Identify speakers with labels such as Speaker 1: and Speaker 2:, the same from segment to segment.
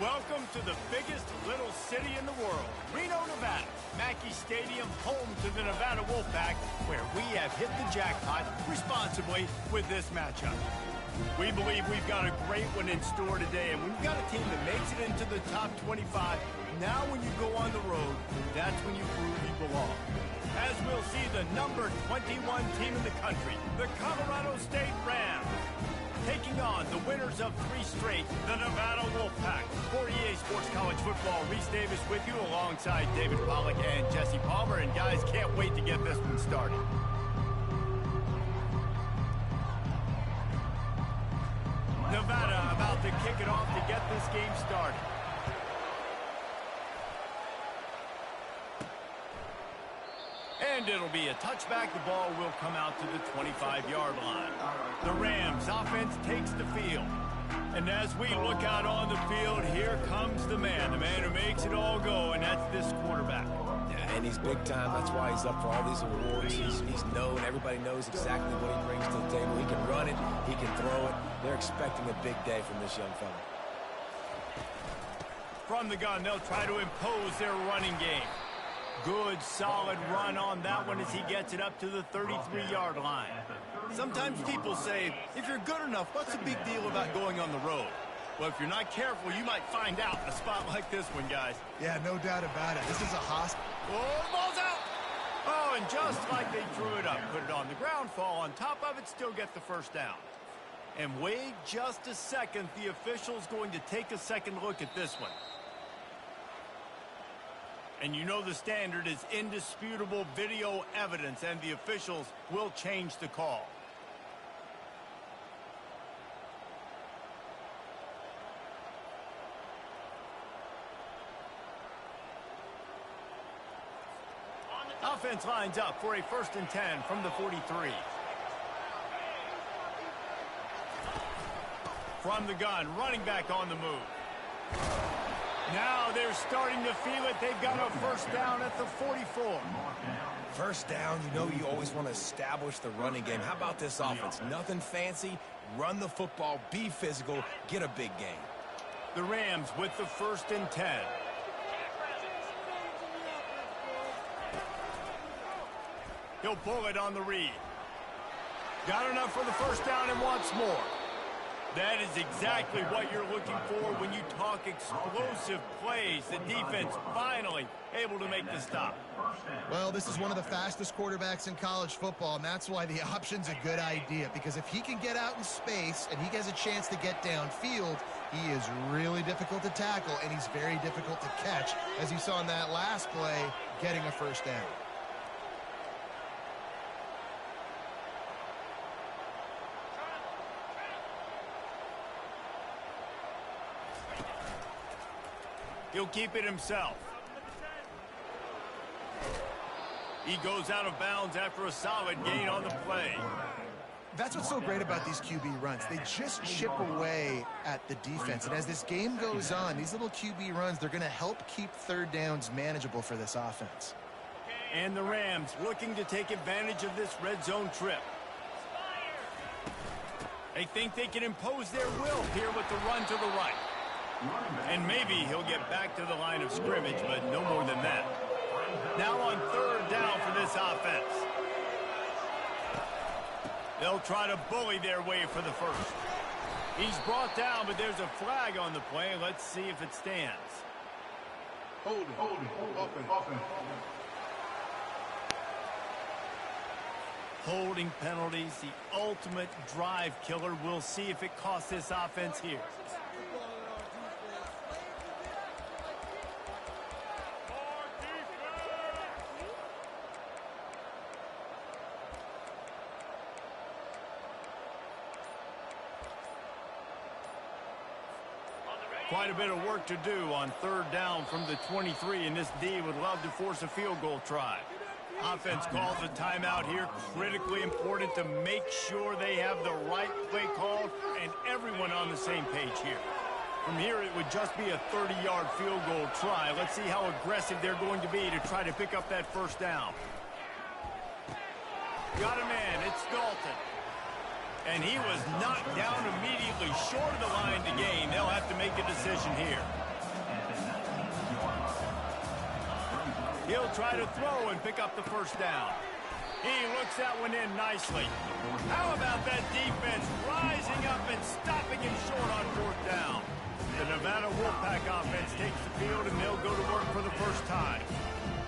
Speaker 1: Welcome to the biggest little city in the world, Reno, Nevada. Mackey Stadium, home to the Nevada Wolfpack, where we have hit the jackpot responsibly with this matchup. We believe we've got a great one in store today, and we've got a team that makes it into the top 25. Now when you go on the road, that's when you prove you belong. As we'll see the number 21 team in the country, the Colorado State Rams, taking on the winners of 3 straight, the Nevada Wolfpack. For EA Sports College Football, Reese Davis with you alongside David Pollack and Jesse Palmer. And guys, can't wait to get this one started. Nevada about to kick it off to get this game started. And it'll be a touchback. The ball will come out to the 25-yard line. The Rams offense takes the field. And as we look out on the field, here comes the man who makes it all go, and that's this quarterback.
Speaker 2: Yeah, and he's big time. That's why he's up for all these awards. He's known. Everybody knows exactly what he brings to the table. He can run it. He can throw it. They're expecting a big day from this young fella.
Speaker 1: From the gun, they'll try to impose their running game. Good, solid run on that one as he gets it up to the 33-yard line. Sometimes people say, if you're good enough, what's the big deal about going on the road? Well, if you're not careful, you might find out in a spot like this one, guys.
Speaker 3: Yeah, no doubt about it. This is a hospital.
Speaker 1: Oh, the ball's out! Oh, and just like they threw it up, put it on the ground, fall on top of it, still get the first down. And wait just a second, the official's going to take a second look at this one. And you know the standard is indisputable video evidence, and the officials will change the call. Offense lines up for a 1st and 10 from the 43. From the gun, running back on the move. Now they're starting to feel it. They've got a 1st down at the 44.
Speaker 2: 1st down, you know you always want to establish the running game. How about this offense? Nothing fancy. Run the football, be physical, get a big gain.
Speaker 1: The Rams with the 1st and 10. He'll pull it on the read. Got enough for the 1st down and wants more. That is exactly what you're looking for when you talk explosive plays. The defense finally able to make the stop.
Speaker 3: Well, this is one of the fastest quarterbacks in college football, and that's why the option's a good idea, because if he can get out in space and he has a chance to get downfield, he is really difficult to tackle, and he's very difficult to catch, as you saw in that last play, getting a 1st down.
Speaker 1: He'll keep it himself. He goes out of bounds after a solid gain on the play.
Speaker 3: That's what's so great about these QB runs. They just chip away at the defense. And as this game goes on, these little QB runs, they're going to help keep 3rd downs manageable for this offense.
Speaker 1: And the Rams looking to take advantage of this red zone trip. They think they can impose their will here with the run to the right. And maybe he'll get back to the line of scrimmage, but no more than that. Now on 3rd down for this offense. They'll try to bully their way for the 1st. He's brought down, but there's a flag on the play. Let's see if it stands.
Speaker 4: Holding, open.
Speaker 1: Holding penalties, the ultimate drive killer. We'll see if it costs this offense here. Quite a bit of work to do on 3rd down from the 23, and this D would love to force a field goal try. Offense calls a timeout here, critically important to make sure they have the right play called and everyone on the same page here. From here, it would just be a 30-yard field goal try. Let's see how aggressive they're going to be to try to pick up that 1st down. Got a man, it's Dalton. And he was knocked down immediately short of the line to gain. They'll have to make a decision here. He'll try to throw and pick up the first down. He looks that one in nicely. How about that defense rising up and stopping him short on fourth down? The Nevada Wolfpack offense takes the field, and they'll go to work for the first time.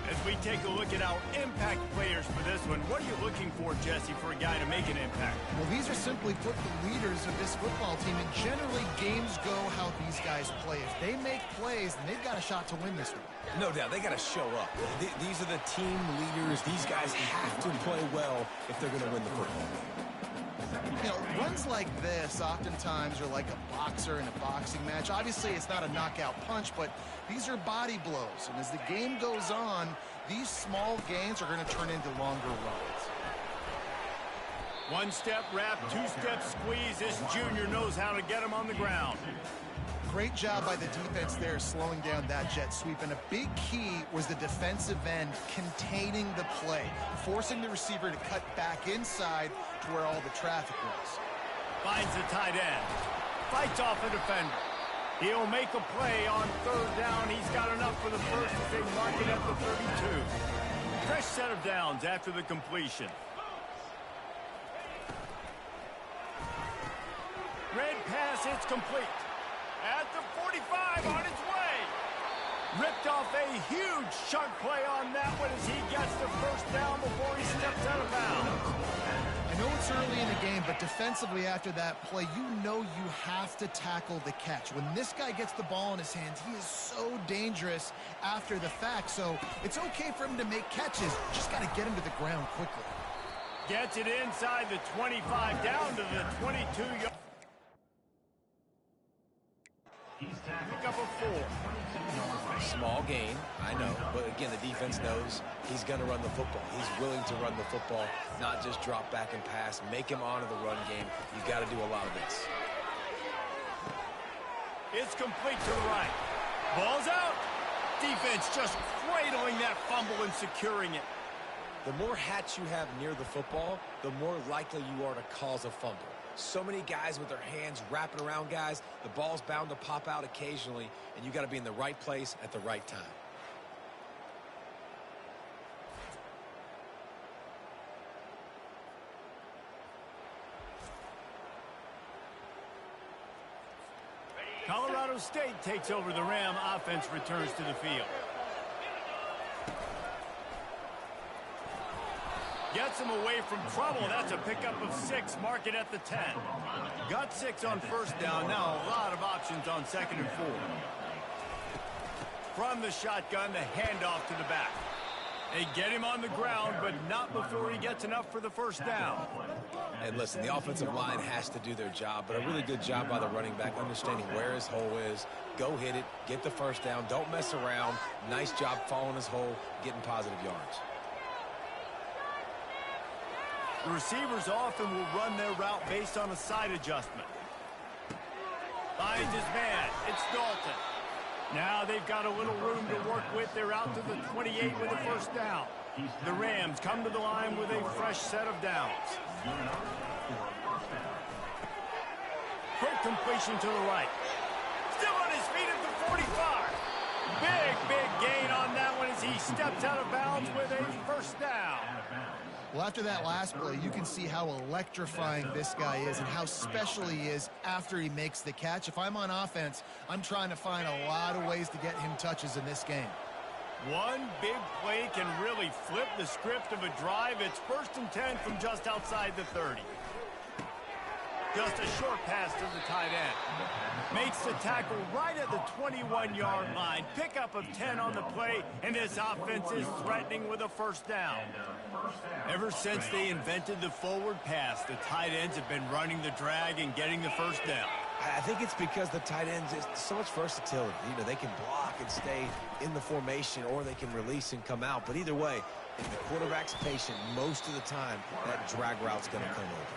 Speaker 1: As we take a look at our impact players for this one, what are you looking for, Jesse, for a guy to make an impact?
Speaker 3: Well, these are simply put the leaders of this football team, and generally games go how these guys play. If they make plays, then they've got a shot to win this one.
Speaker 2: No doubt, they got to show up. These are the team leaders. These guys have to play well if they're going to win the football game.
Speaker 3: You know, runs like this oftentimes are like a boxer in a boxing match. Obviously, it's not a knockout punch, but these are body blows. And as the game goes on, these small gains are going to turn into longer runs.
Speaker 1: One-step wrap, two-step squeeze. This junior knows how to get him on the ground.
Speaker 3: Great job by the defense there slowing down that jet sweep. And a big key was the defensive end containing the play, forcing the receiver to cut back inside to where all the traffic was.
Speaker 1: Finds the tight end. Fights off a defender. He'll make a play on third down. He's got enough for the first as they mark it at the 32. Fresh set of downs after the completion. Red pass, it's complete. At the 45, on its way. Ripped off a huge chunk play on that one as he gets the first down before he steps out of bounds.
Speaker 3: I know it's early in the game, but defensively after that play, you know you have to tackle the catch. When this guy gets the ball in his hands, he is so dangerous after the fact. So it's okay for him to make catches. Just got to get him to the ground quickly.
Speaker 1: Gets it inside the 25, down to the 22-yard. Pick up a 4.
Speaker 2: Small gain, I know, but again, the defense knows he's going to run the football. He's willing to run the football, not just drop back and pass, make him honor the run game. You've got to do a lot of this.
Speaker 1: It's complete to the right. Ball's out. Defense just cradling that fumble and securing it.
Speaker 2: The more hats you have near the football, the more likely you are to cause a fumble. So many guys with their hands wrapping around guys, the ball's bound to pop out occasionally, and you got to be in the right place at the right time.
Speaker 1: Colorado State takes over the Ram. Offense returns to the field. Gets him away from trouble. That's a pickup of 6. Mark it at the 10. Got 6 on first down. Now a lot of options on 2nd and 4. From the shotgun, the handoff to the back. They get him on the ground, but not before he gets enough for the first down.
Speaker 2: And listen, the offensive line has to do their job, but a really good job by the running back understanding where his hole is. Go hit it, get the first down, don't mess around. Nice job following his hole, getting positive yards.
Speaker 1: The receivers often will run their route based on a side adjustment. Finds his man. It's Dalton. Now they've got a little room to work with. They're out to the 28 with a first down. The Rams come to the line with a fresh set of downs. Quick completion to the right. Still on his feet at the 45. Big gain on that one as he steps out of bounds with a first down.
Speaker 3: Well, after that last play, you can see how electrifying this guy is and how special he is after he makes the catch. If I'm on offense, I'm trying to find a lot of ways to get him touches in this game.
Speaker 1: One big play can really flip the script of a drive. It's 1st and 10 from just outside the 30. Just a short pass to the tight end. Makes the tackle right at the 21-yard line. Pickup of 10 on the play, and his offense is threatening with a first down. Ever since they invented the forward pass, the tight ends have been running the drag and getting the first down.
Speaker 2: I think it's because the tight ends, is so much versatility. You know, they can block and stay in the formation, or they can release and come out. But either way, if the quarterback's patient, most of the time, that drag route's going to come over.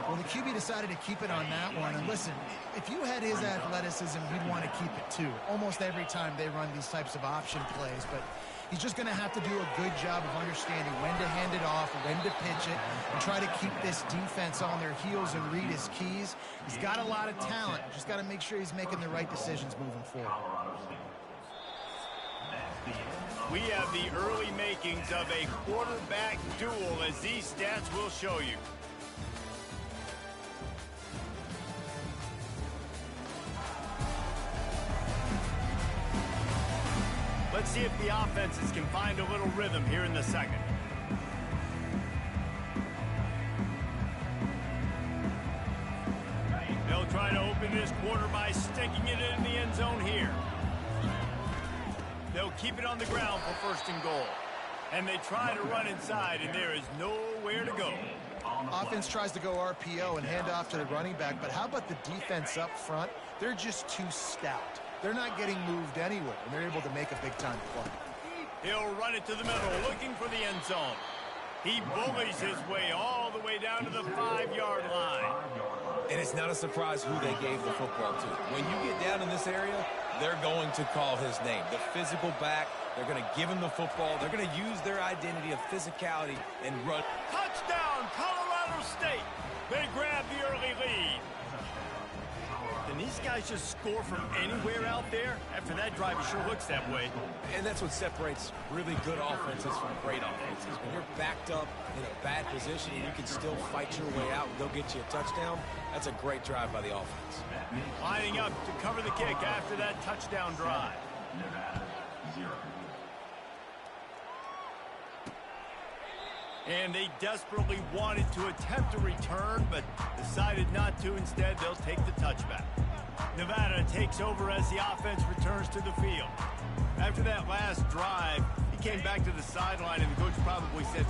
Speaker 3: Well, the QB decided to keep it on that one. And listen, if you had his athleticism, you'd want to keep it too. Almost every time they run these types of option plays. But he's just going to have to do a good job of understanding when to hand it off, when to pitch it, and try to keep this defense on their heels and read his keys. He's got a lot of talent. Just got to make sure he's making the right decisions moving forward.
Speaker 1: We have the early makings of a quarterback duel, as these stats will show you. Let's see if the offenses can find a little rhythm here in the second. They'll try to open this quarter by sticking it in the end zone here. They'll keep it on the ground for first and goal. And they try to run inside, and there is nowhere to go.
Speaker 3: Offense tries to go RPO and hand off to the running back, but how about the defense up front? They're just too stout. They're not getting moved anywhere, and they're able to make a big-time play.
Speaker 1: He'll run it to the middle, looking for the end zone. He bullies his way all the way down to the 5-yard line.
Speaker 2: And it's not a surprise who they gave the football to. When you get down in this area, they're going to call his name. The physical back, they're going to give him the football. They're going to use their identity of physicality and run.
Speaker 1: Touchdown, Colorado State. They grab the early lead. Can these guys just score from anywhere out there? After that drive, it sure looks that way.
Speaker 2: And that's what separates really good offenses from great offenses. When you're backed up in a bad position and you can still fight your way out and go get you a touchdown, that's a great drive by the offense.
Speaker 1: Lining up to cover the kick after that touchdown drive. And they desperately wanted to attempt a return, but decided not to. Instead, they'll take the touchback. Nevada takes over as the offense returns to the field. After that last drive, he came back to the sideline, and the coach probably said,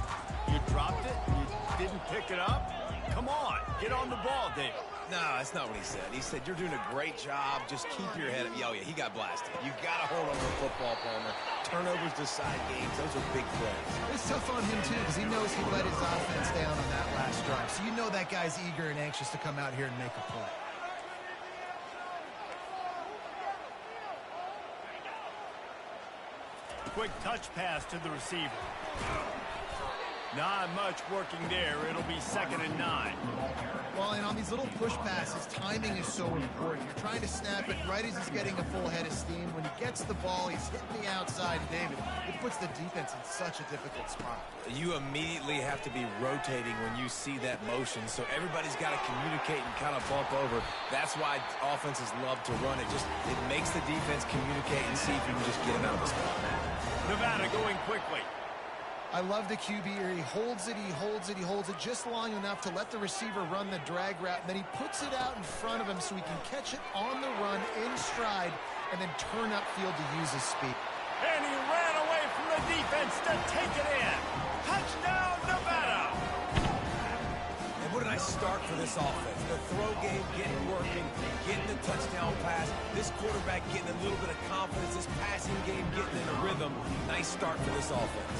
Speaker 1: "You dropped it? You didn't pick it up? Come on, get on the ball, David."
Speaker 2: No, that's not what he said. He said, "You're doing a great job. Just keep your head up." Oh, yeah, he got blasted. You got to hold on to the football, Palmer. Turnovers decide games. Those are big plays.
Speaker 3: It's tough on him, too, because he knows he let his offense down on that last drive. So you know that guy's eager and anxious to come out here and make a play.
Speaker 1: Quick touch pass to the receiver. Not much working there. It'll be 2nd and 9.
Speaker 3: Well, and on these little push passes, timing is so important. You're trying to snap it right as he's getting a full head of steam. When he gets the ball, he's hitting the outside, David. It puts the defense in such a difficult spot.
Speaker 2: You immediately have to be rotating when you see that motion, so everybody's got to communicate and kind of bump over. That's why offenses love to run it. It makes the defense communicate and see if you can just get him out of the spot.
Speaker 1: Nevada going quickly.
Speaker 3: I love the QB here. He holds it, he holds it, he holds it just long enough to let the receiver run the drag route, and then he puts it out in front of him so he can catch it on the run in stride and then turn upfield to use his speed.
Speaker 1: And he ran away from the defense to take it in. Touchdown, Nevada!
Speaker 2: And what a nice start for this offense. The throw game getting working, getting the touchdown pass. This quarterback getting a little bit of confidence. This passing game getting in a rhythm. Nice start for this offense.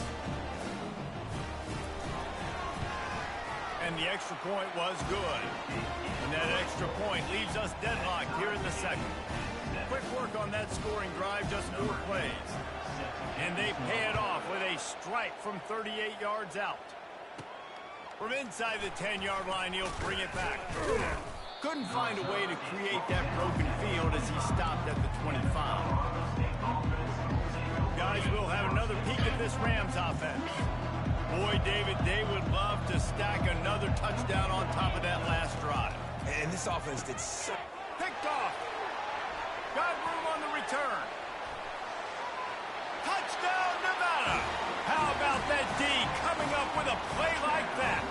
Speaker 1: And the extra point was good. And that extra point leaves us deadlocked here in the second. Quick work on that scoring drive, just 4 plays. And they pay it off with a strike from 38 yards out. From inside the 10-yard line, he'll bring it back. Couldn't find a way to create that broken field as he stopped at the 25. Guys, we'll have another peek at this Rams offense. Boy, David, they would love to stack another touchdown on top of that last drive.
Speaker 2: And this offense did so...
Speaker 1: Picked off. Got room on the return. Touchdown, Nevada. How about that D coming up with a play like that?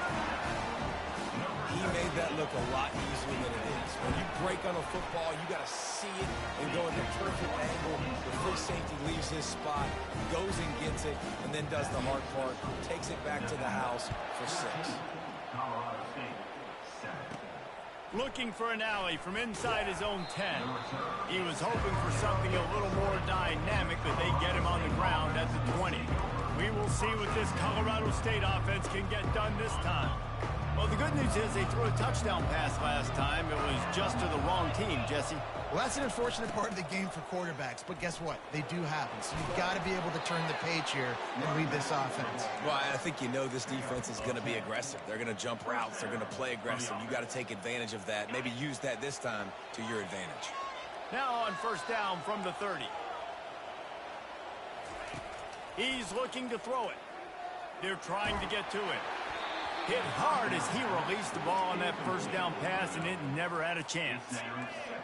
Speaker 2: He made that look a lot easier than it is. When you break on a football, you got to see it and go in the perfect angle. The free safety leaves his spot, goes and gets it, and then does the hard part, takes it back to the house for 6.
Speaker 1: Looking for an alley from inside his own 10. He was hoping for something a little more dynamic, but they get him on the ground at the 20. We will see what this Colorado State offense can get done this time. Well, the good news is they threw a touchdown pass last time. It was just to the wrong team, Jesse.
Speaker 3: Well, that's an unfortunate part of the game for quarterbacks, but guess what? They do happen. So you've got to be able to turn the page here and lead this offense.
Speaker 2: Well, I think you know this defense is going to be aggressive. They're going to jump routes. They're going to play aggressive. You got to take advantage of that. Maybe use that this time to your advantage.
Speaker 1: Now on first down from the 30. He's looking to throw it. They're trying to get to it. Hit hard as he released the ball on that first down pass, and it never had a chance.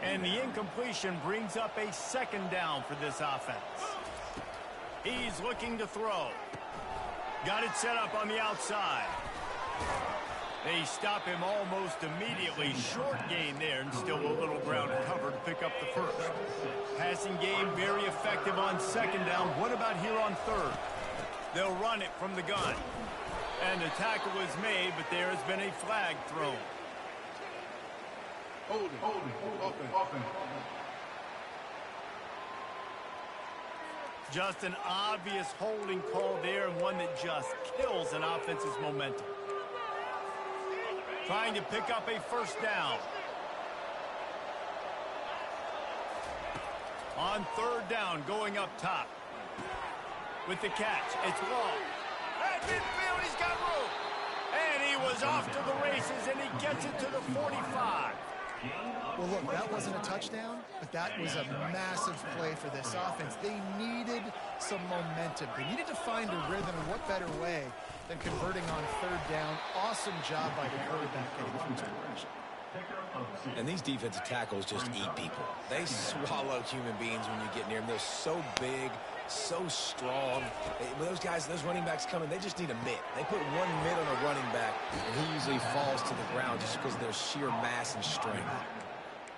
Speaker 1: And the incompletion brings up a second down for this offense. He's looking to throw. Got it set up on the outside. They stop him almost immediately. Short gain there, and still a little ground cover to pick up the first. Passing game very effective on second down. What about here on third? They'll run it from the gun. And the tackle was made, but there has been a flag thrown.
Speaker 4: Holding, offense.
Speaker 1: Just an obvious holding call there, and one that just kills an offense's momentum. Trying to pick up a first down. On third down, going up top. With the catch, it's long. At midfield, he's got room. And he was off to the races, and he gets it to the 45.
Speaker 3: Well, look, that wasn't a touchdown, but that was a massive play for this offense. They needed some momentum. They needed to find a rhythm, and what better way than converting on third down. Awesome job by the quarterback getting through progression.
Speaker 2: And these defensive tackles just eat people. They swallow human beings when you get near them. They're so big, so strong. When those guys, those running backs come in, they just need a mitt. They put one mitt on a running back, and he usually falls to the ground just because of their sheer mass and strength.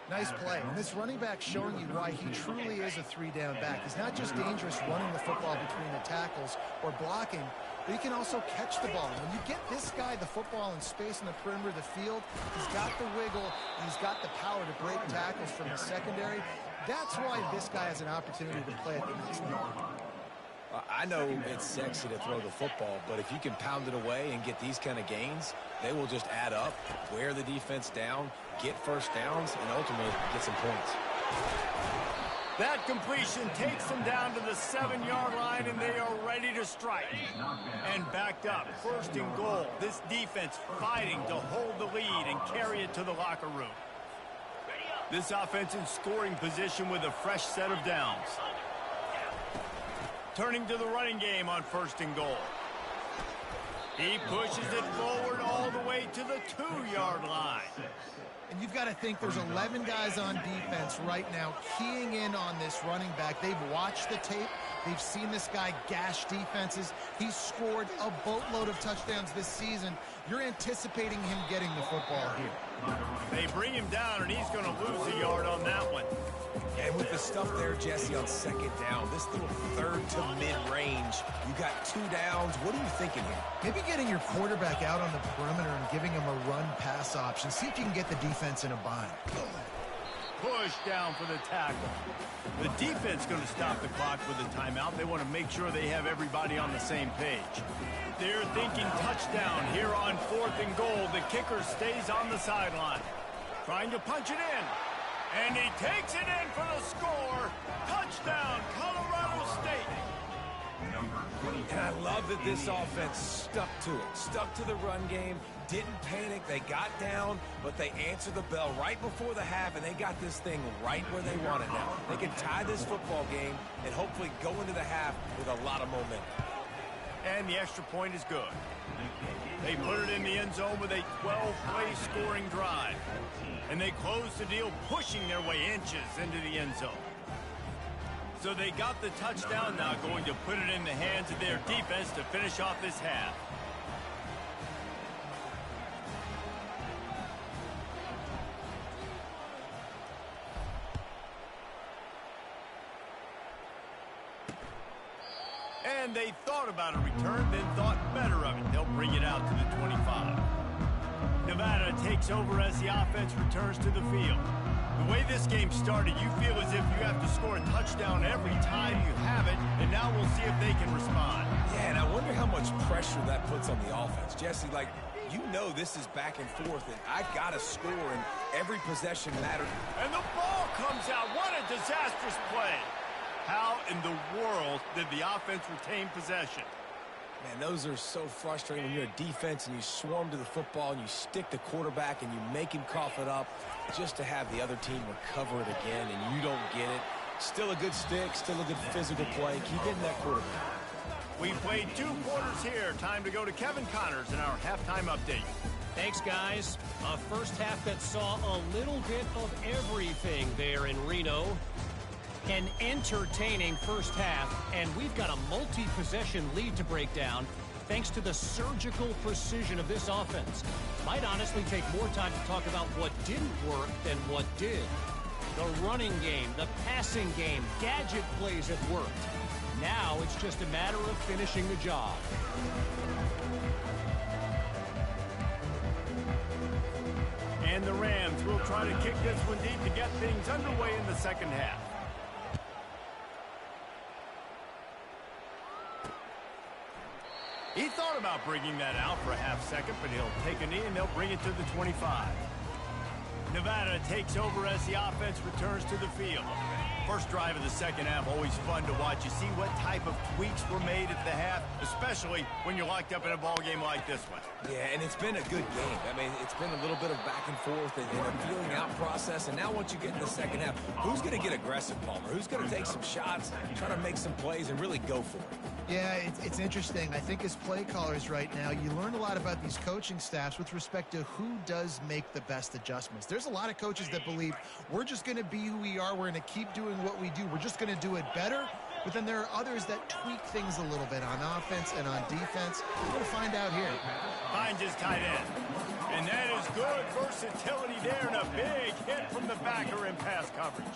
Speaker 3: Nice play. And this running back showing you why he truly is a three-down back. He's not just dangerous running the football between the tackles or blocking, but he can also catch the ball. When you get this guy the football in space in the perimeter of the field, he's got the wiggle, and he's got the power to break tackles from the secondary. That's why this guy has an opportunity to play at the next level.
Speaker 2: I know it's sexy to throw the football, but if you can pound it away and get these kind of gains, they will just add up, wear the defense down, get first downs, and ultimately get some points.
Speaker 1: That completion takes them down to the 7-yard line, and they are ready to strike. And backed up, first and goal. This defense fighting to hold the lead and carry it to the locker room. This offense in scoring position with a fresh set of downs. Turning to the running game on first and goal. He pushes it forward all the way to the 2-yard line.
Speaker 3: And you've got to think there's 11 guys on defense right now keying in on this running back. They've watched the tape. They've seen this guy gash defenses. He's scored a boatload of touchdowns this season. You're anticipating him getting the football here.
Speaker 1: They bring him down, and he's going to lose a yard on that one.
Speaker 2: And with the stuff there, Jesse, on second down, this little third to mid-range, you got 2 downs. What are you thinking here?
Speaker 3: Maybe getting your quarterback out on the perimeter and giving him a run-pass option. See if you can get the defense in a bind.
Speaker 1: Push down for the tackle. The defense going to stop the clock with a timeout. They want to make sure they have everybody on the same page. They're thinking touchdown here on fourth and goal. The kicker stays on the sideline. Trying to punch it in. And he takes it in for the score. Touchdown, Colorado State.
Speaker 2: And I love that this offense stuck to it, stuck to the run game, didn't panic. They got down, but they answered the bell right before the half, and they got this thing right where they want it now. They can tie this football game and hopefully go into the half with a lot of momentum.
Speaker 1: And the extra point is good. They put it in the end zone with a 12-play scoring drive. And they close the deal, pushing their way inches into the end zone. So they got the touchdown, now going to put it in the hands of their defense to finish off this half. And they thought about a return, then thought better of it. They'll bring it out to the 25. Nevada takes over as the offense returns to the field. The way this game started, you feel as if you have to score a touchdown every time you have it, and now we'll see if they can respond.
Speaker 2: Yeah, and I wonder how much pressure that puts on the offense. Jesse, like, you know this is back and forth, and I got to score, and every possession matters.
Speaker 1: And the ball comes out. What a disastrous play. How in the world did the offense retain possession?
Speaker 2: Man, those are so frustrating when you're a defense and you swarm to the football and you stick the quarterback and you make him cough it up just to have the other team recover it again and you don't get it. Still a good stick, still a good physical play. Keep hitting that quarterback.
Speaker 1: We played 2 quarters here. Time to go to Kevin Connors in our halftime update.
Speaker 5: Thanks, guys. A first half that saw a little bit of everything there in Reno. An entertaining first half, and we've got a multi-possession lead to break down thanks to the surgical precision of this offense. Might honestly take more time to talk about what didn't work than what did. The running game, the passing game, gadget plays have worked. Now it's just a matter of finishing the job.
Speaker 1: And the Rams will try to kick this one deep to get things underway in the second half. He thought about bringing that out for a half second, but he'll take a knee and they'll bring it to the 25. Nevada takes over as the offense returns to the field. First drive of the second half, always fun to watch. You see what type of tweaks were made at the half, especially when you're locked up in a ball game like this one.
Speaker 2: Yeah, and it's been a good game. I mean, it's been a little bit of back and forth and a feeling out process. And now once you get in the second half, who's going to get aggressive, Palmer? Who's going to take some shots, try to make some plays, and really go for it?
Speaker 3: Yeah, it's interesting. I think as play callers right now, you learn a lot about these coaching staffs with respect to who does make the best adjustments. There's a lot of coaches that believe we're just going to be who we are. We're going to keep doing what we do. We're just going to do it better. But then there are others that tweak things a little bit on offense and on defense. We're going to find out here.
Speaker 1: Finds his tight end. And that is good versatility there and a big hit from the backer in pass coverage.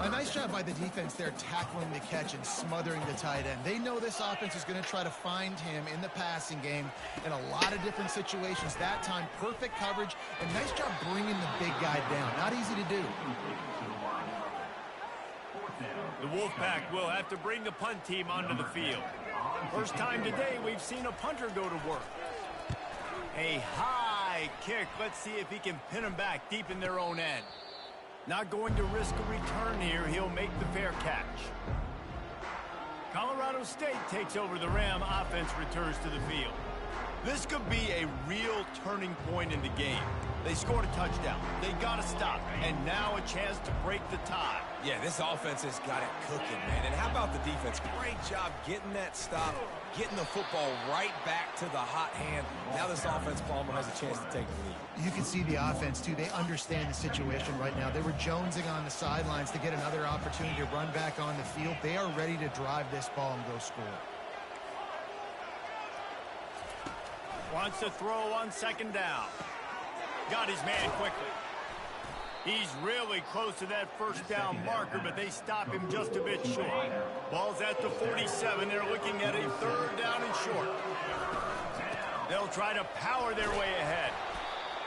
Speaker 3: A nice job by the defense there tackling the catch and smothering the tight end. They know this offense is going to try to find him in the passing game in a lot of different situations. That time, perfect coverage and nice job bringing the big guy down. Not easy to do.
Speaker 1: The Wolfpack will have to bring the punt team onto the field. First time today we've seen a punter go to work. A high kick. Let's see if he can pin them back deep in their own end. Not going to risk a return here. He'll make the fair catch. Colorado State takes over the Ram. Offense returns to the field. This could be a real turning point in the game. They scored a touchdown. They got to stop. And now a chance to break the tie.
Speaker 2: Yeah, this offense has got it cooking, man. And how about the defense? Great job getting that stop, getting the football right back to the hot hand. Now this offense, Palmer, has a chance to take the lead.
Speaker 3: You can see the offense, too. They understand the situation right now. They were jonesing on the sidelines to get another opportunity to run back on the field. They are ready to drive this ball and go score.
Speaker 1: Wants to throw on second down. Got his man quickly. He's really close to that first down marker, but they stop him just a bit short. Ball's at the 47. They're looking at a third down and short. They'll try to power their way ahead.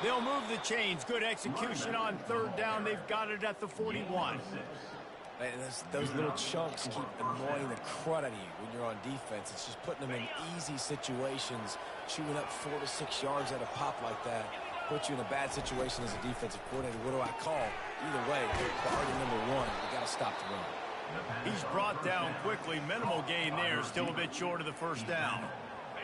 Speaker 1: They'll move the chains. Good execution on third down. They've got it at the 41.
Speaker 2: And those little chunks keep annoying the crud out of you when you're on defense. It's just putting them in easy situations, chewing up 4 to 6 yards at a pop like that. Put you in a bad situation as a defensive coordinator. What do I call? Either way, priority number one, you got to stop the run.
Speaker 1: He's brought down quickly. Minimal gain there. Still a bit short of the first down.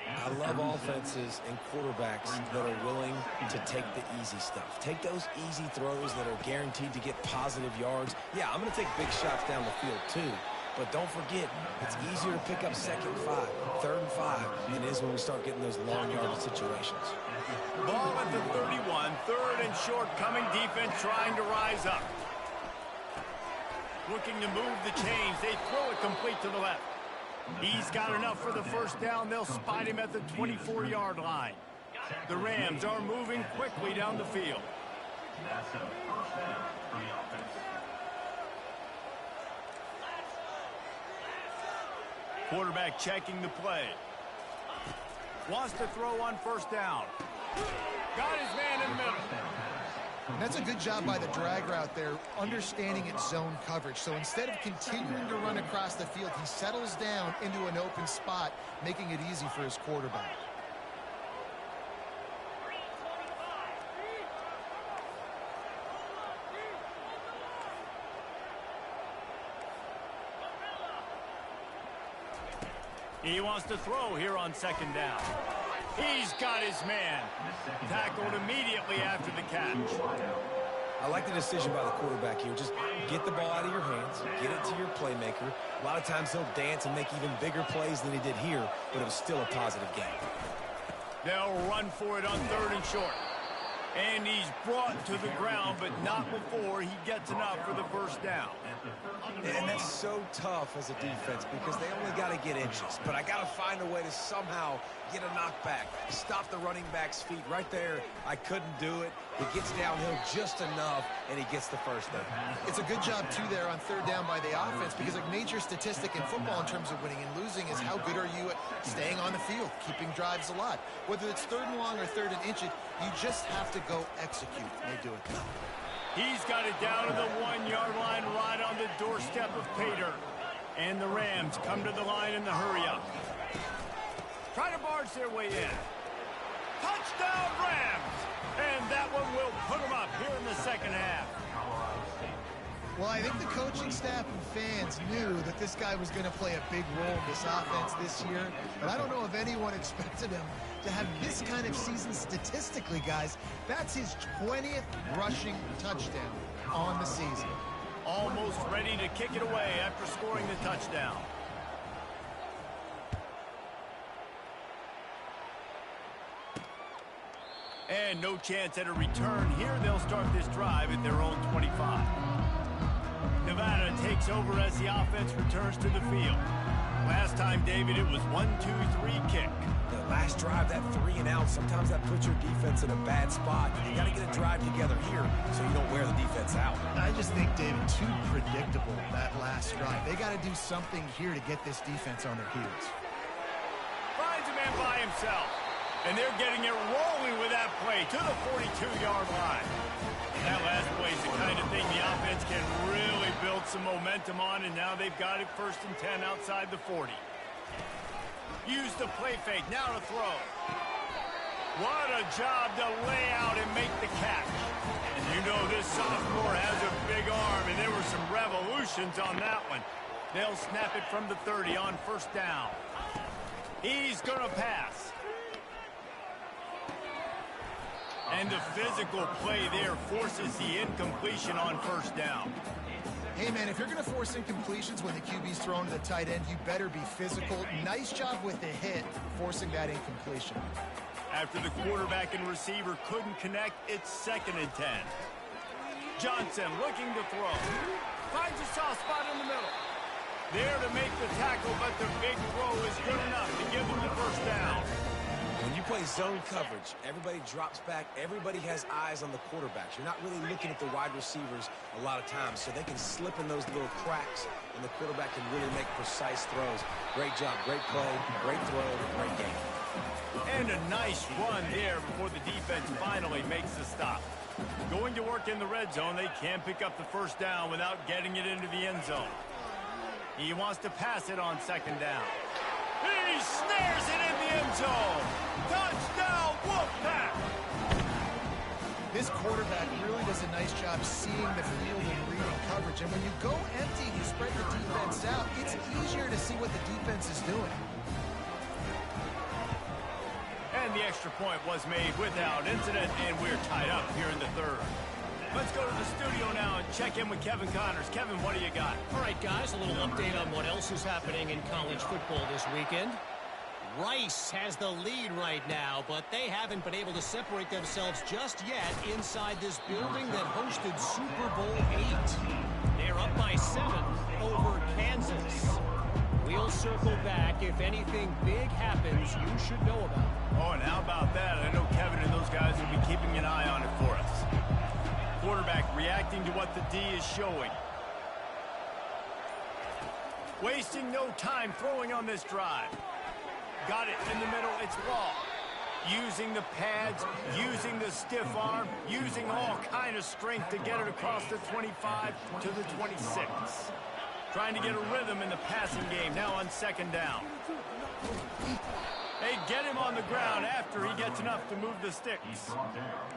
Speaker 2: I love offenses and quarterbacks that are willing to take the easy stuff. Take those easy throws that are guaranteed to get positive yards. Yeah, I'm going to take big shots down the field too. But don't forget, it's easier to pick up second and 5, third and 5 than it is when we start getting those long yardage situations.
Speaker 1: Ball at the 31, third and short coming. Defense trying to rise up. Looking to move the chains. They throw it complete to the left. He's got enough for the first down. They'll spot him at the 24-yard line. The Rams are moving quickly down the field. Quarterback checking the play. Wants to throw on first down. Got his man in the middle.
Speaker 3: And that's a good job by the drag route there, understanding its zone coverage. So instead of continuing to run across the field, he settles down into an open spot, making it easy for his quarterback.
Speaker 1: He wants to throw here on second down. He's got his man. Tackled immediately after the catch.
Speaker 2: I like the decision by the quarterback here. Just get the ball out of your hands, get it to your playmaker. A lot of times he'll dance and make even bigger plays than he did here, but it was still a positive game.
Speaker 1: They'll run for it on 3rd and short. And he's brought to the ground, but not before he gets enough for the first down.
Speaker 2: And that's so tough as a defense because they only got to get inches. But I got to find a way to somehow get a knockback, stop the running back's feet. Right there, I couldn't do it. He gets downhill just enough, and he gets the first down.
Speaker 3: It's a good job, too, there on 3rd down by the offense because a major statistic in football in terms of winning and losing is how good are you at staying on the field, keeping drives alive. Whether it's 3rd and long or 3rd and inches, you just have to go execute. And they do it.
Speaker 1: He's got it down to the 1-yard line right on the doorstep of Pater. And the Rams come to the line in the hurry-up. Try to barge their way in. Touchdown, Rams! And that one will put them up here in the second half.
Speaker 3: Well, I think the coaching staff and fans knew that this guy was going to play a big role in this offense this year, but I don't know if anyone expected him to have this kind of season statistically, guys. That's his 20th rushing touchdown on the season.
Speaker 1: Almost ready to kick it away after scoring the touchdown. And no chance at a return here. They'll start this drive at their own 25. Nevada takes over as the offense returns to the field. Last time, David, it was 1-2-3 kick.
Speaker 2: The last drive, that 3 and out, sometimes that puts your defense in a bad spot. You got to get a drive together here so you don't wear the defense out.
Speaker 3: I just think, David, too predictable, that last drive. They got to do something here to get this defense on their heels.
Speaker 1: Finds a man by himself. And they're getting it rolling with that play to the 42-yard line. That last play is the kind of thing the offense can really build some momentum on, and now they've got it 1st and 10 outside the 40. Use the play fake, now to throw. What a job to lay out and make the catch. And you know this sophomore has a big arm, and there were some revolutions on that one. They'll snap it from the 30 on 1st down. He's going to pass. And the physical play there forces the incompletion on 1st down.
Speaker 3: Hey, man, if you're going to force incompletions when the QB's thrown to the tight end, you better be physical. Nice job with the hit, forcing that incompletion.
Speaker 1: After the quarterback and receiver couldn't connect, it's 2nd and 10. Johnson looking to throw. Finds a soft spot in the middle. There to make the tackle, but the big throw is good enough to give them the 1st down.
Speaker 2: When you play zone coverage, everybody drops back. Everybody has eyes on the quarterbacks. You're not really looking at the wide receivers a lot of times, so they can slip in those little cracks, and the quarterback can really make precise throws. Great job, great play, great throw, great game.
Speaker 1: And a nice run there before the defense finally makes the stop. Going to work in the red zone, they can't pick up the 1st down without getting it into the end zone. He wants to pass it on 2nd down. He snares it in the end zone. Touchdown, Wolfpack!
Speaker 3: This quarterback really does a nice job seeing the field and reading coverage. And when you go empty and you spread the defense out, it's easier to see what the defense is doing.
Speaker 1: And the extra point was made without incident, and we're tied up here in the 3rd. Let's go to the studio now and check in with Kevin Connors. Kevin, what do you got?
Speaker 5: All right, guys, a little update on what else is happening in college football this weekend. Rice has the lead right now, but they haven't been able to separate themselves just yet inside this building that hosted Super Bowl 8. They're up by 7 over Kansas. We'll circle back. If anything big happens, you should know about it.
Speaker 1: Oh, and how about that? I know Kevin and those guys will be keeping an eye on it for us. Quarterback reacting to what the D is showing. Wasting no time throwing on this drive. Got it in the middle, it's Law. Using the pads, using the stiff arm, using all kind of strength to get it across the 25 to the 26. Trying to get a rhythm in the passing game, now on 2nd down. They get him on the ground after he gets enough to move the sticks.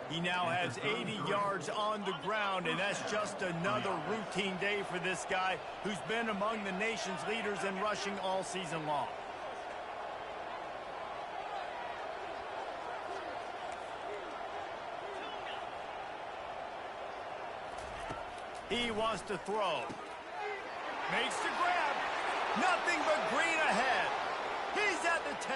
Speaker 1: He now has 80 yards on the ground, and that's just another routine day for this guy who's been among the nation's leaders in rushing all season long. He wants to throw. Makes the grab. Nothing but green ahead. He's at the 10.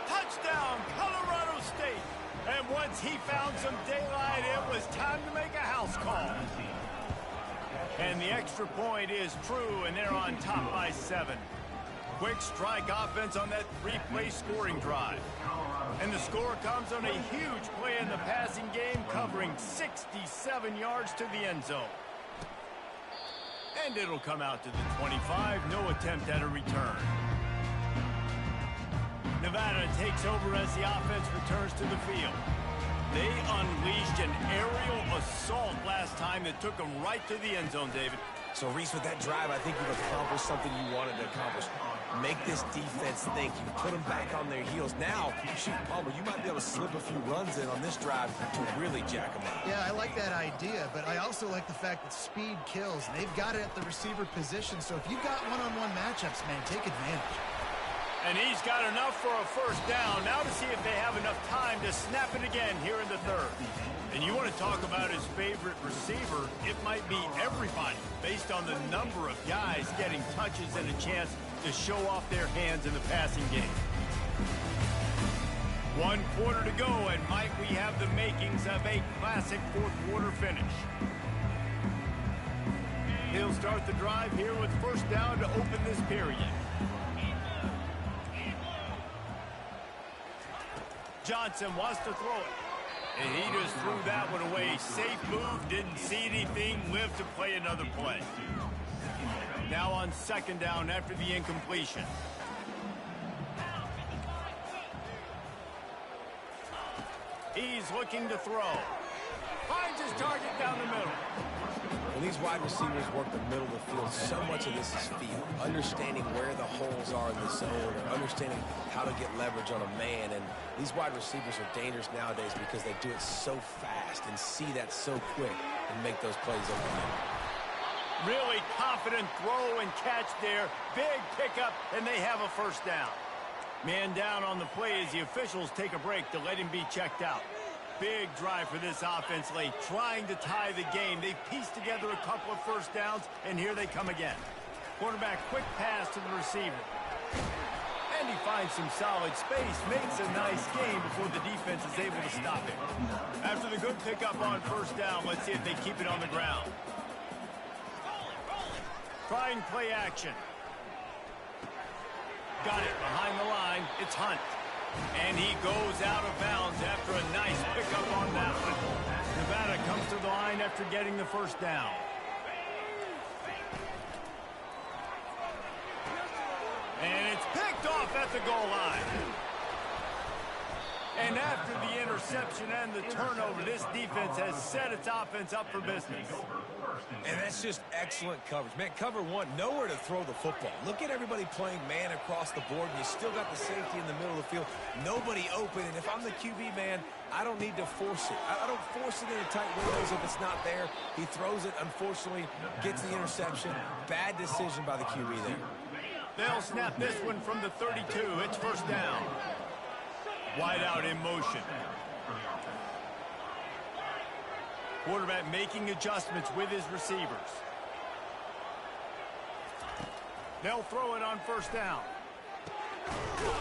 Speaker 1: Touchdown, Colorado State. And once he found some daylight, it was time to make a house call. And the extra point is true, and they're on top by 7. Quick strike offense on that 3-play scoring drive. And the score comes on a huge play in the passing game, covering 67 yards to the end zone. And it'll come out to the 25. No attempt at a return. Nevada takes over as the offense returns to the field. They unleashed an aerial assault last time that took them right to the end zone, David.
Speaker 2: So, Reese, with that drive, I think you've accomplished something you wanted to accomplish. Make this defense think. You put them back on their heels. Now, shoot, Palmer, you might be able to slip a few runs in on this drive to really jack them up.
Speaker 3: Yeah, I like that idea, but I also like the fact that speed kills. And they've got it at the receiver position, so if you've got one-on-one matchups, man, take advantage.
Speaker 1: And he's got enough for a first down. Now to see if they have enough time to snap it again here in the third. And you want to talk about his favorite receiver, it might be everybody, based on the number of guys getting touches and a chance to show off their hands in the passing game. 1 quarter to go, and might we have the makings of a classic fourth-quarter finish. He'll start the drive here with first down to open this period. Johnson wants to throw it. And he just threw that one away. Safe move, didn't see anything, lived to play another play. Now on second down after the incompletion. He's looking to throw. Finds his target down the middle.
Speaker 2: When these wide receivers work the middle of the field, so much of this is feel. Understanding where the holes are in the zone, or understanding how to get leverage on a man. And these wide receivers are dangerous nowadays because they do it so fast and see that so quick and make those plays over them.
Speaker 1: Really confident throw and catch there. Big pickup, and they have a first down. Man down on the play as the officials take a break to let him be checked out. Big drive for this offense late, trying to tie the game. They pieced together a couple of first downs, and here they come again. Quarterback quick pass to the receiver. And he finds some solid space, makes a nice game before the defense is able to stop him. After the good pickup on first down, let's see if they keep it on the ground. Trying play action. Got it behind the line. It's Hunt. And he goes out of bounds after a nice pickup on that one. Nevada comes to the line after getting the first down. And it's picked off at the goal line. And after the interception and the turnover, this defense has set its offense up for business.
Speaker 2: And that's just excellent coverage. Man, cover one, nowhere to throw the football. Look at everybody playing man across the board, and you still got the safety in the middle of the field. Nobody open, and if I'm the QB, man, I don't need to force it. I don't force it into tight windows if it's not there. He throws it, unfortunately, gets the interception. Bad decision by the QB there.
Speaker 1: They'll snap this one from the 32. It's first down. Wide out in motion. Quarterback making adjustments with his receivers. They'll throw it on first down.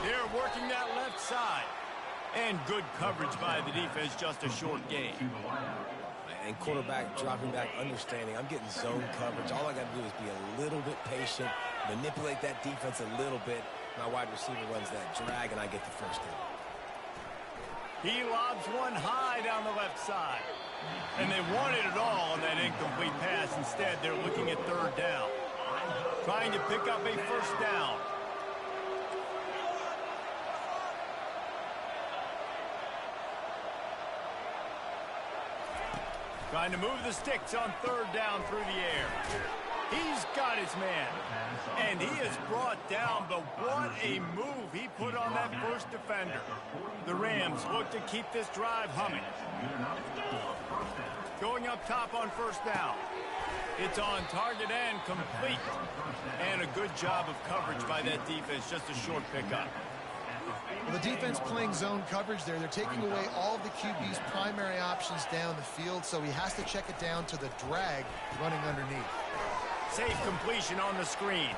Speaker 1: They're working that left side. And good coverage by the defense, just a short gain.
Speaker 2: And quarterback dropping back, understanding I'm getting zone coverage. All I got to do is be a little bit patient, manipulate that defense a little bit. My wide receiver runs that drag, and I get the first down.
Speaker 1: He lobs one high down the left side. And they wanted it all on that incomplete pass. Instead, they're looking at third down. Trying to pick up a first down. Trying to move the sticks on third down through the air. He's got his man. And he is brought down, but what a move he put on that first defender. The Rams look to keep this drive humming. Going up top on first down. It's on target and complete. And a good job of coverage by that defense, just a short pickup.
Speaker 3: Well, the defense playing zone coverage there. They're taking away all of the QB's primary options down the field, so he has to check it down to the drag running underneath.
Speaker 1: Safe completion on the screen.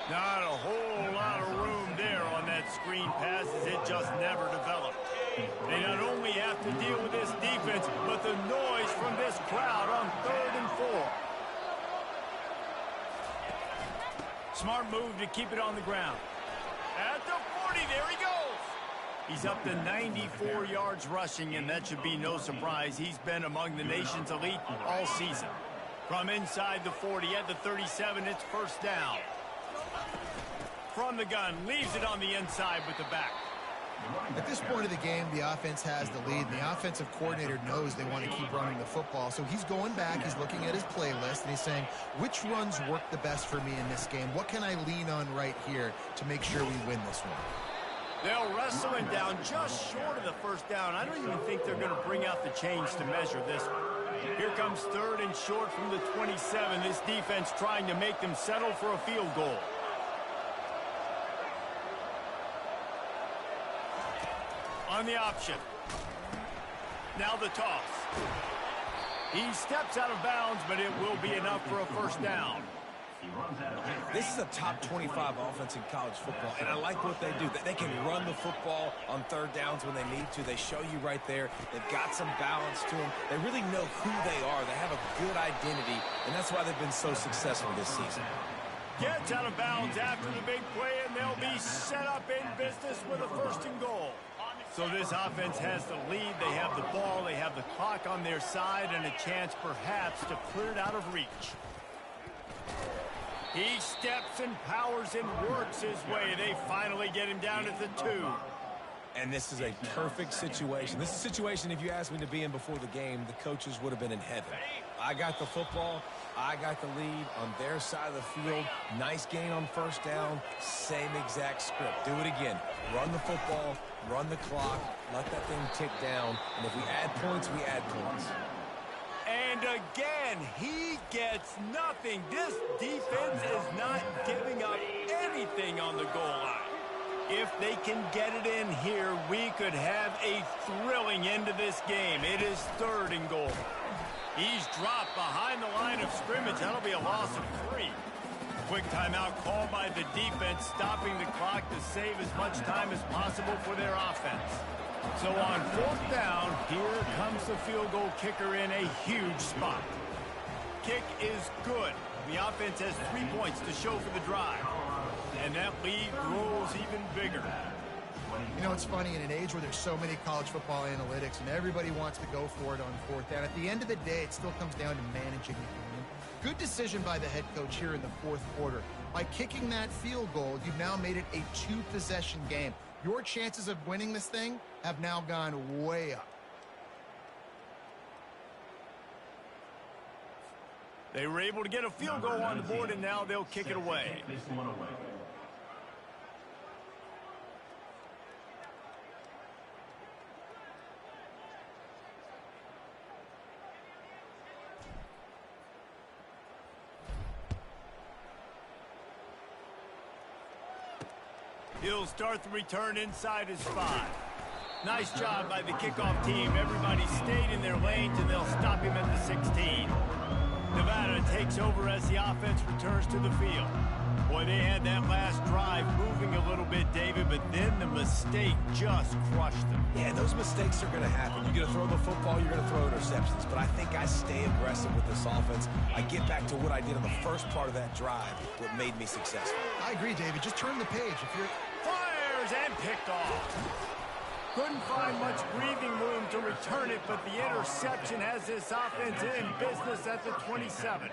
Speaker 1: Not a whole lot of room there on that screen pass as it just never developed. They not only have to deal with this defense, but the noise from this crowd on 3rd and 4. Smart move to keep it on the ground. At the 40, there he goes. He's up to 94 yards rushing, and that should be no surprise. He's been among the nation's elite all season. From inside the 40 at the 37, it's first down. From the gun, leaves it on the inside with the back.
Speaker 3: At this point of the game, the offense has the lead, and the offensive coordinator knows they want to keep running the football. So he's going back, he's looking at his playlist, and he's saying, which runs work the best for me in this game? What can I lean on right here to make sure we win this one?
Speaker 1: They'll wrestle him down just short of the first down. I don't even think they're going to bring out the chains to measure this one. Here comes 3rd and short from the 27. This defense trying to make them settle for a field goal. On the option. Now the toss. He steps out of bounds, but it will be enough for a first down.
Speaker 2: This is a top 25 offense in college football, and I like what they do. They can run the football on 3rd downs when they need to. They show you right there. They've got some balance to them. They really know who they are. They have a good identity, and that's why they've been so successful this season.
Speaker 1: Gets out of bounds after the big play, and they'll be set up in business with a 1st and goal. So this offense has the lead. They have the ball. They have the clock on their side and a chance perhaps to clear it out of reach. He steps and powers and works his way. They finally get him down at the 2.
Speaker 2: And this is a perfect situation. This is a situation, if you asked me to be in before the game, the coaches would have been in heaven. I got the football. I got the lead on their side of the field. Nice gain on 1st down. Same exact script. Do it again. Run the football. Run the clock. Let that thing tick down. And if we add points, we add points.
Speaker 1: And again, he gets nothing. This defense is not giving up anything on the goal line. If they can get it in here, we could have a thrilling end to this game. It is 3rd and goal. He's dropped behind the line of scrimmage. That'll be a loss of 3. Quick timeout called by the defense, stopping the clock to save as much time as possible for their offense. So on 4th down, here comes the field goal kicker in a huge spot. Kick is good. The offense has 3 points to show for the drive. And that lead grows even bigger.
Speaker 3: You know, it's funny, in an age where there's so many college football analytics and everybody wants to go for it on 4th down, at the end of the day, it still comes down to managing the game. Good decision by the head coach here in the 4th quarter. By kicking that field goal, you've now made it a 2-possession game. Your chances of winning this thing have now gone way up.
Speaker 1: They were able to get a field goal on the board, and now they'll kick it away. He'll start the return inside his 5. Nice job by the kickoff team. Everybody stayed in their lanes, and they'll stop him at the 16. Nevada takes over as the offense returns to the field. Boy, they had that last drive moving a little bit, David, but then the mistake just crushed them.
Speaker 2: Yeah, those mistakes are going to happen. You're going to throw the football, you're going to throw interceptions. But I think I stay aggressive with this offense. I get back to what I did on the first part of that drive, what made me successful.
Speaker 3: I agree, David. Just turn the page. If you're...
Speaker 1: Fires and picked off. Couldn't find much breathing room to return it, but the interception has this offense in business at the 27.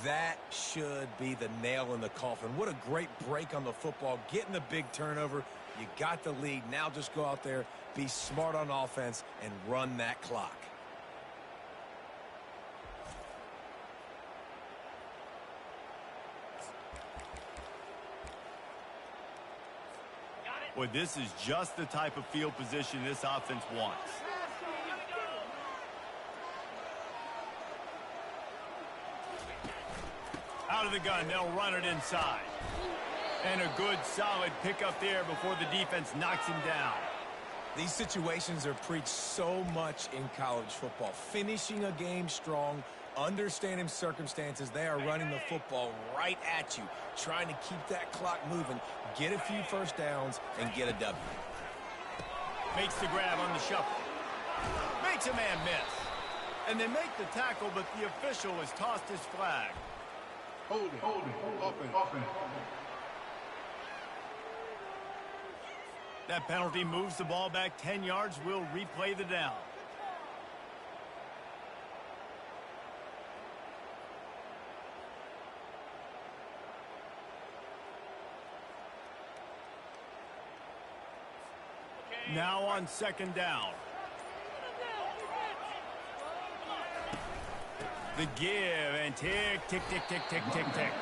Speaker 2: That should be the nail in the coffin. What a great break on the football. Getting the big turnover. You got the lead. Now just go out there, be smart on offense, and run that clock.
Speaker 1: Boy, this is just the type of field position this offense wants. Out of the gun, they'll run it inside. And a good, solid pickup there before the defense knocks him down.
Speaker 2: These situations are preached so much in college football. Finishing a game strong, understanding circumstances. They are running the football right at you, trying to keep that clock moving, get a few first downs, and get a W.
Speaker 1: Makes the grab on the shuffle. Makes a man miss. And they make the tackle, but the official has tossed his flag.
Speaker 4: Holding, offense.
Speaker 1: That penalty moves the ball back 10 yards. We'll replay the down. Now on second down. The give and tick, tick, tick, tick, tick, tick, tick.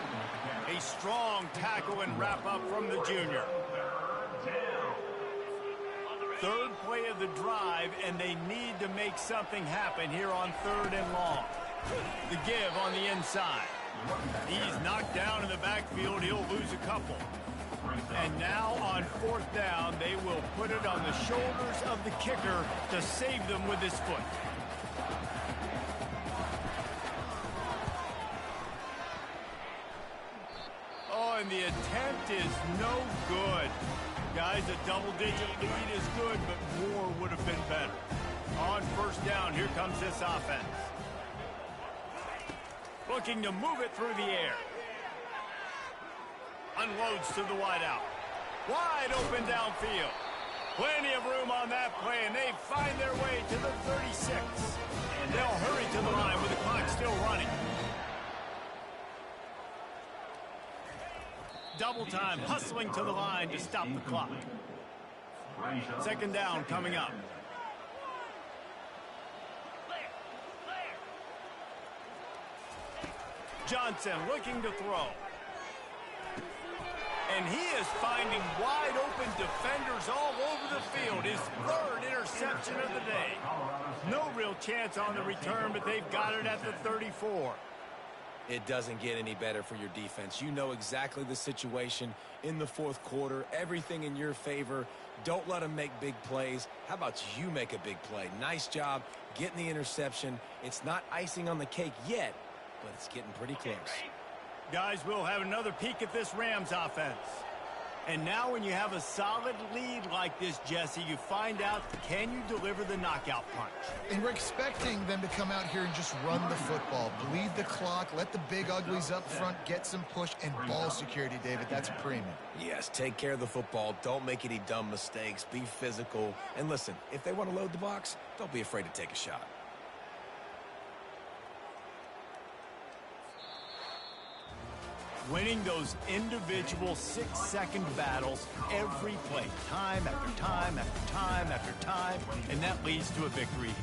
Speaker 1: A strong tackle and wrap up from the junior. Third play of the drive, and they need to make something happen here on 3rd and long. The give on the inside. He's knocked down in the backfield. He'll lose a couple. And now on 4th down, they will put it on the shoulders of the kicker to save them with his foot. Oh, and the attempt is no good. Guys, a double-digit lead is good, but more would have been better. On 1st down, here comes this offense. Looking to move it through the air. Unloads to the wideout. Wide open downfield. Plenty of room on that play, and they find their way to the 36. And they'll hurry to the line with the clock still running. Double time, hustling to the line to stop the clock. 2nd down coming up. Johnson looking to throw. And he is finding wide open defenders all over the field. His 3rd interception of the day. No real chance on the return, but they've got it at the 34.
Speaker 2: It doesn't get any better for your defense. You know exactly the situation in the 4th quarter. Everything in your favor. Don't let them make big plays. How about you make a big play? Nice job getting the interception. It's not icing on the cake yet, but it's getting pretty close.
Speaker 1: Guys, we'll have another peek at this Rams offense. And now when you have a solid lead like this, Jesse, you find out, can you deliver the knockout punch?
Speaker 3: And we're expecting them to come out here and just run the football, bleed the clock, let the big uglies up front get some push, and ball security, David. That's a premium.
Speaker 2: Yes, take care of the football. Don't make any dumb mistakes. Be physical. And listen, if they want to load the box, don't be afraid to take a shot.
Speaker 1: Winning those individual 6-second battles every play, time after time after time after time, and that leads to a victory.